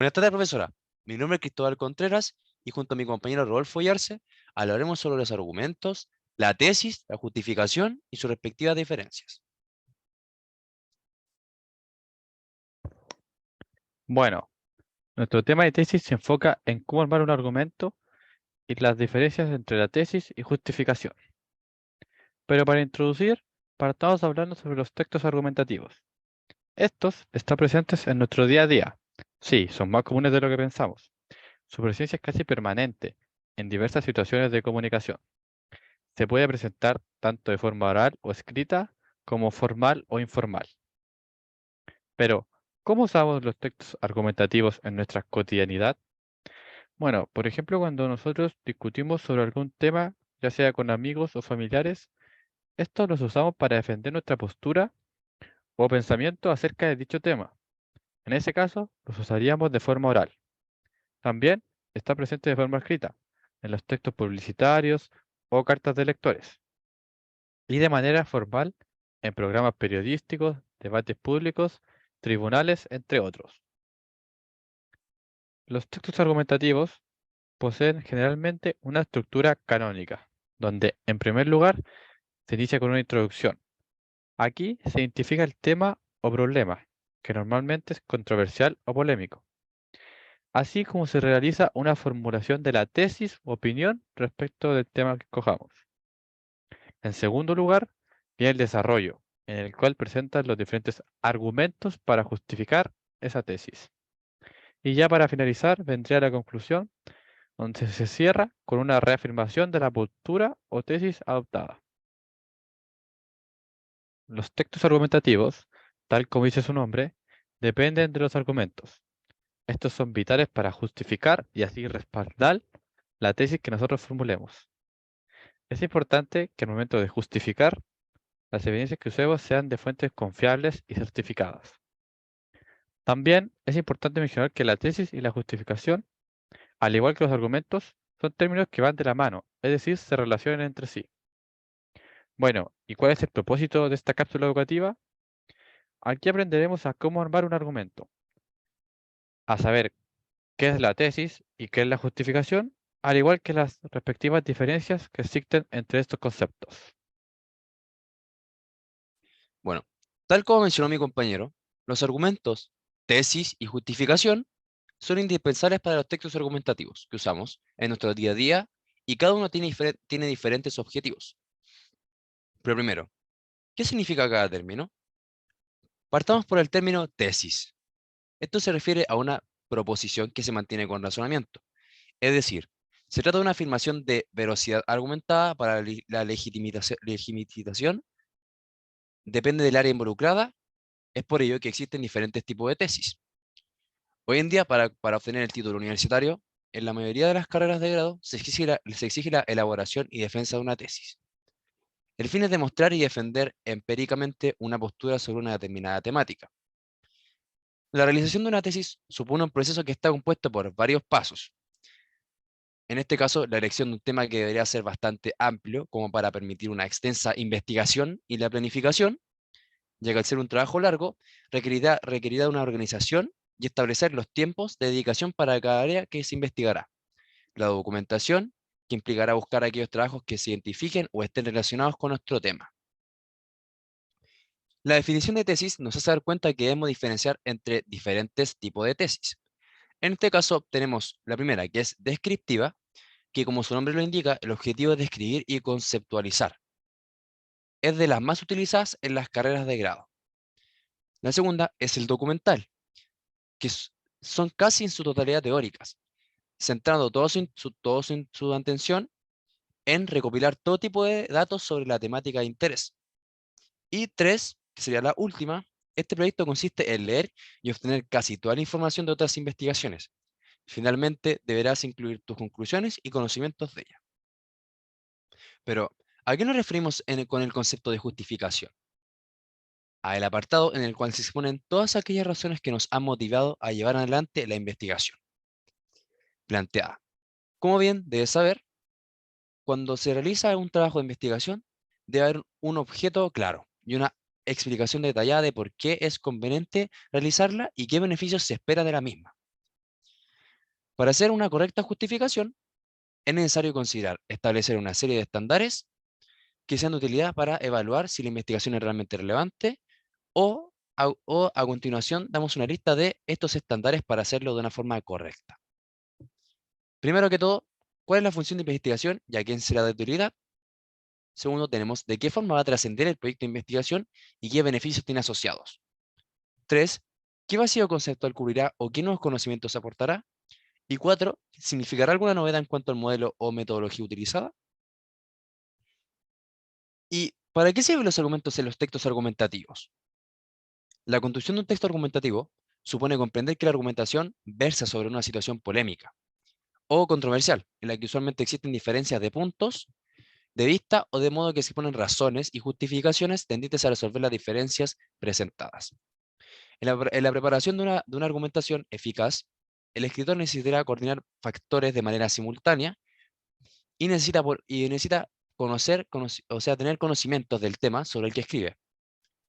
Buenas tardes, profesora. Mi nombre es Cristóbal Contreras y junto a mi compañero Rodolfo Yarse hablaremos sobre los argumentos, la tesis, la justificación y sus respectivas diferencias. Bueno, nuestro tema de tesis se enfoca en cómo armar un argumento y las diferencias entre la tesis y justificación. Pero para introducir, partamos hablando sobre los textos argumentativos. Estos están presentes en nuestro día a día. Sí, son más comunes de lo que pensamos. Su presencia es casi permanente en diversas situaciones de comunicación. Se puede presentar tanto de forma oral o escrita como formal o informal. Pero, ¿cómo usamos los textos argumentativos en nuestra cotidianidad? Bueno, por ejemplo, cuando nosotros discutimos sobre algún tema, ya sea con amigos o familiares, estos los usamos para defender nuestra postura o pensamiento acerca de dicho tema. En ese caso, los usaríamos de forma oral. También está presente de forma escrita, en los textos publicitarios o cartas de lectores. Y de manera formal, en programas periodísticos, debates públicos, tribunales, entre otros. Los textos argumentativos poseen generalmente una estructura canónica, donde, en primer lugar, se inicia con una introducción. Aquí se identifica el tema o problema, que normalmente es controversial o polémico, así como se realiza una formulación de la tesis o opinión respecto del tema que escojamos. En segundo lugar, viene el desarrollo, en el cual presentan los diferentes argumentos para justificar esa tesis. Y ya para finalizar, vendría la conclusión, donde se cierra con una reafirmación de la postura o tesis adoptada. Los textos argumentativos, tal como dice su nombre, dependen de los argumentos. Estos son vitales para justificar y así respaldar la tesis que nosotros formulemos. Es importante que al momento de justificar, las evidencias que usemos sean de fuentes confiables y certificadas. También es importante mencionar que la tesis y la justificación, al igual que los argumentos, son términos que van de la mano, es decir, se relacionan entre sí. Bueno, ¿y cuál es el propósito de esta cápsula educativa? Aquí aprenderemos a cómo armar un argumento, a saber qué es la tesis y qué es la justificación, al igual que las respectivas diferencias que existen entre estos conceptos. Bueno, tal como mencionó mi compañero, los argumentos, tesis y justificación son indispensables para los textos argumentativos que usamos en nuestro día a día y cada uno tiene diferentes objetivos. Pero primero, ¿qué significa cada término? Partamos por el término tesis. Esto se refiere a una proposición que se mantiene con razonamiento. Es decir, se trata de una afirmación de veracidad argumentada para la legitimación, depende del área involucrada, es por ello que existen diferentes tipos de tesis. Hoy en día, para obtener el título universitario, en la mayoría de las carreras de grado se exige la elaboración y defensa de una tesis. El fin es demostrar y defender empíricamente una postura sobre una determinada temática. La realización de una tesis supone un proceso que está compuesto por varios pasos. En este caso, la elección de un tema que debería ser bastante amplio, como para permitir una extensa investigación y la planificación, ya que al ser un trabajo largo, requerirá una organización y establecer los tiempos de dedicación para cada área que se investigará. La documentación, que implicará buscar aquellos trabajos que se identifiquen o estén relacionados con nuestro tema. La definición de tesis nos hace dar cuenta que debemos diferenciar entre diferentes tipos de tesis. En este caso, tenemos la primera, que es descriptiva, que como su nombre lo indica, el objetivo es describir y conceptualizar. Es de las más utilizadas en las carreras de grado. La segunda es el documental, que son casi en su totalidad teóricas, centrando su atención en recopilar todo tipo de datos sobre la temática de interés. Y tres, que sería la última, este proyecto consiste en leer y obtener casi toda la información de otras investigaciones. Finalmente, deberás incluir tus conclusiones y conocimientos de ellas. Pero, ¿a qué nos referimos con el concepto de justificación? A el apartado en el cual se exponen todas aquellas razones que nos han motivado a llevar adelante la investigación planteada. Como bien debes saber, cuando se realiza un trabajo de investigación, debe haber un objeto claro y una explicación detallada de por qué es conveniente realizarla y qué beneficios se espera de la misma. Para hacer una correcta justificación, es necesario considerar establecer una serie de estándares que sean de utilidad para evaluar si la investigación es realmente relevante o a continuación damos una lista de estos estándares para hacerlo de una forma correcta. Primero que todo, ¿cuál es la función de investigación y a quién será de utilidad? Segundo, tenemos de qué forma va a trascender el proyecto de investigación y qué beneficios tiene asociados. 3, ¿qué vacío conceptual cubrirá o qué nuevos conocimientos aportará? Y 4, ¿significará alguna novedad en cuanto al modelo o metodología utilizada? ¿Y para qué sirven los argumentos en los textos argumentativos? La construcción de un texto argumentativo supone comprender que la argumentación versa sobre una situación polémica o controversial, en la que usualmente existen diferencias de puntos de vista o de modo que se ponen razones y justificaciones tendientes a resolver las diferencias presentadas. En la preparación de una argumentación eficaz, el escritor necesitará coordinar factores de manera simultánea y necesita o sea, tener conocimientos del tema sobre el que escribe,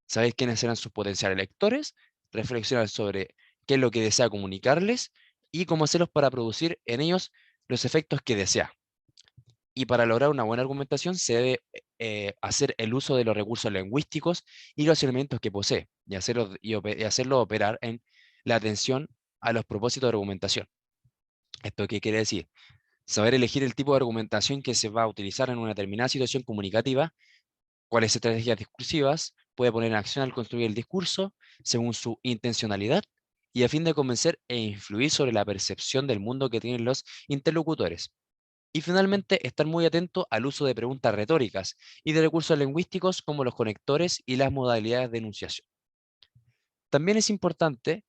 saber quiénes serán sus potenciales lectores, reflexionar sobre qué es lo que desea comunicarles y cómo hacerlos para producir en ellos los efectos que desea. Y para lograr una buena argumentación se debe hacer el uso de los recursos lingüísticos y los elementos que posee y hacerlo operar en la atención a los propósitos de argumentación. ¿Esto qué quiere decir? Saber elegir el tipo de argumentación que se va a utilizar en una determinada situación comunicativa, cuáles estrategias discursivas puede poner en acción al construir el discurso según su intencionalidad y a fin de convencer e influir sobre la percepción del mundo que tienen los interlocutores. Y finalmente, estar muy atento al uso de preguntas retóricas y de recursos lingüísticos como los conectores y las modalidades de enunciación. También es importante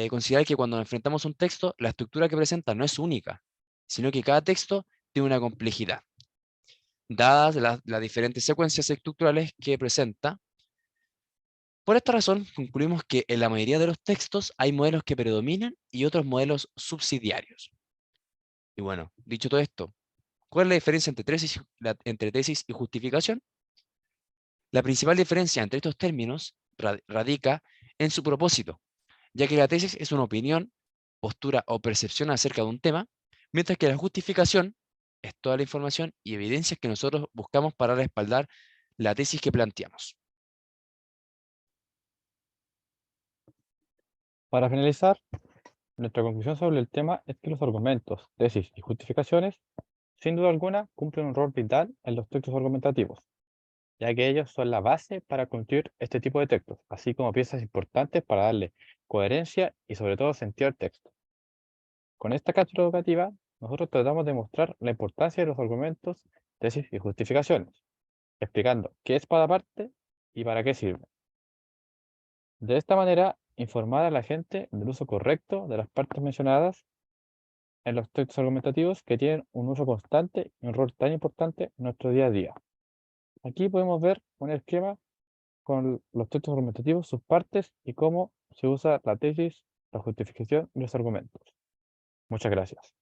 considerar que cuando enfrentamos un texto, la estructura que presenta no es única, sino que cada texto tiene una complejidad. Dadas las diferentes secuencias estructurales que presenta, por esta razón concluimos que en la mayoría de los textos hay modelos que predominan y otros modelos subsidiarios. Y bueno, dicho todo esto, ¿cuál es la diferencia entre tesis y justificación? La principal diferencia entre estos términos radica en su propósito, ya que la tesis es una opinión, postura o percepción acerca de un tema, mientras que la justificación es toda la información y evidencias que nosotros buscamos para respaldar la tesis que planteamos. Para finalizar, nuestra conclusión sobre el tema es que los argumentos, tesis y justificaciones, sin duda alguna, cumplen un rol vital en los textos argumentativos, ya que ellos son la base para construir este tipo de textos, así como piezas importantes para darle coherencia y sobre todo sentido al texto. Con esta cápsula educativa, nosotros tratamos de mostrar la importancia de los argumentos, tesis y justificaciones, explicando qué es cada parte y para qué sirve. De esta manera, informar a la gente del uso correcto de las partes mencionadas en los textos argumentativos que tienen un uso constante y un rol tan importante en nuestro día a día. Aquí podemos ver un esquema con los textos argumentativos, sus partes y cómo se usa la tesis, la justificación y los argumentos. Muchas gracias.